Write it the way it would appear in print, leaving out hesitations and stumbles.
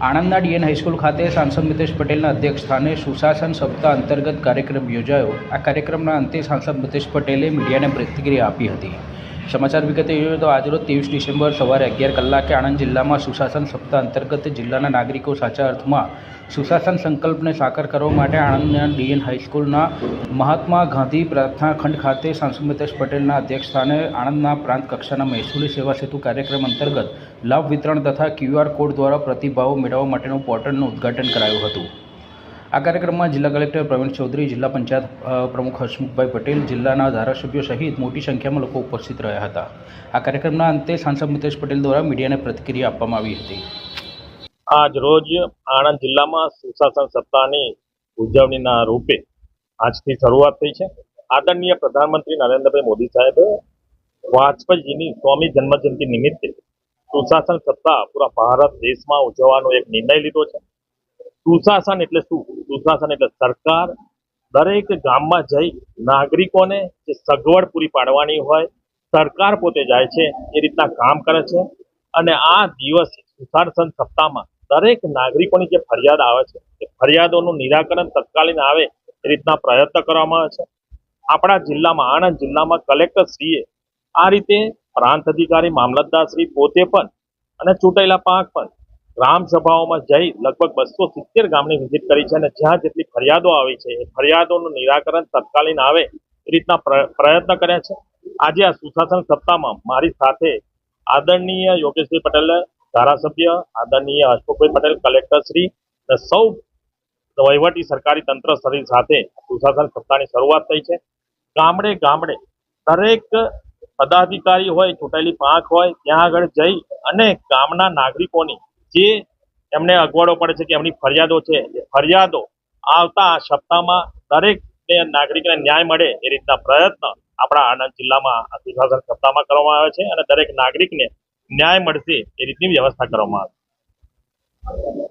આણંદના DN high school ખાતે સાંસદ મિતેશ પટેલના અધ્યક્ષસ્થાને સુશાસન સપ્તાહ અંતર્ગત કાર્યક્રમ યોજાયો। આ કાર્યક્રમના અંતે સાંસદ મિતેશ પટેલે મીડિયાને પ્રતિક્રિયા આપી હતી। સમાચાર વિગતે જોઈએ તો આજરોજ 23 ડિસેમ્બર સવારે 11 કલાકે આણંદ જિલ્લામાં સુશાસન સપ્તાહ અંતર્ગત જિલ્લાના નાગરિકો સાચા અર્થમાં સુશાસન સંકલ્પને સાકાર કરવા માટે આણંદના ડીએન હાઈસ્કૂલના મહાત્મા ગાંધી પ્રાર્થના ખંડ ખાતે સાંસદ મિતેશ પટેલના અધ્યક્ષસ્થાને આણંદના પ્રાંત કક્ષાના મહેસૂલી સેવા સેતુ કાર્યક્રમ અંતર્ગત લાભ વિતરણ તથા QR કોડ દ્વારા પ્રતિભાવો મેળવવા માટેનું પોર્ટલનું ઉદ્ઘાટન કરાયું હતું। આ કાર્યક્રમમાં જિલ્લા કલેક્ટર પ્રવીણ ચૌધરી, જિલ્લા પંચાયત પ્રમુખ હસમુખભાઈ પટેલ, જિલ્લાના ધારાસભ્યો સહિત મોટી સંખ્યામાં લોકો ઉપસ્થિત રહ્યા હતા। આ કાર્યક્રમના અંતે સાંસદ મિતેશ પટેલ દ્વારા મીડિયાને પ્રતિક્રિયા આપવામાં આવી હતી। આજ રોજ આણંદ જિલ્લામાં સુશાસન સપ્તાહની ઉજવણીના રૂપે આજથી શરૂઆત થઈ છે। આદરણીય પ્રધાનમંત્રી નરેન્દ્રભાઈ મોદી સાહેબે વાજપેયીજીની 100મી જન્મજયંતિ નિમિત્તે સુશાસન સપ્તાહ પૂરા ભારત દેશમાં ઉજવવાનો એક નિર્ણય લીધો છે। સુશાસન એટલે શું? સુશાસન એટલે સરકાર દરેક ગામમાં જઈ નાગરિકોને જે સગવડ પૂરી પાડવાની હોય સરકાર પોતે જાય છે એ રીતના કામ કરે છે। અને આ દિવસે સુશાસન સપ્તાહમાં દરેક નાગરિકોની જે ફરિયાદ આવે છે એ ફરિયાદોનું નિરાકરણ તત્કાલીન આવે એ રીતના પ્રયત્ન કરવામાં આવે છે। આપણા જિલ્લામાં આણંદ જિલ્લામાં કલેક્ટરશ્રીએ આ રીતે પ્રાંત અધિકારી મામલતદારશ્રી પોતે પણ અને ચૂંટાયેલા પાંખ પણ ગ્રામ સભાઓમાં જઈ લગભગ 270 ગામની વિઝિટ કરી છે અને જ્યાં જેટલી ફરિયાદો આવી છે એ ફરિયાદોનું નિરાકરણ તત્કાલીન આવે એ રીતના પ્રયત્ન કર્યા છે। આજે આ સુશાસન સપ્તાહમાં મારી સાથે આદરણીય યોગેશભાઈ પટેલ ધારાસભ્ય, આદરણીય હસમુખભાઈ પટેલ કલેક્ટરશ્રી અને સૌ વહીવટી સરકારી તંત્ર શ્રી સાથે સુશાસન સપ્તાહની શરૂઆત થઈ છે। ગામડે ગામડે દરેક પદાધિકારી હોય, ચૂંટાયેલી પાંખ હોય ત્યાં આગળ જઈ અને ગામના નાગરિકોની જે એમને અગવડો પડે છે કે એમની ફરિયાદો છે એ ફરિયાદો આવતા આ સપ્તાહમાં દરેક નાગરિકને ન્યાય મળે એ રીતના પ્રયત્ન આપણા આણંદ જિલ્લામાં સુશાસન સપ્તાહમાં કરવામાં આવે છે અને દરેક નાગરિકને ન્યાય મળશે એ રીતની વ્યવસ્થા કરવામાં આવે છે।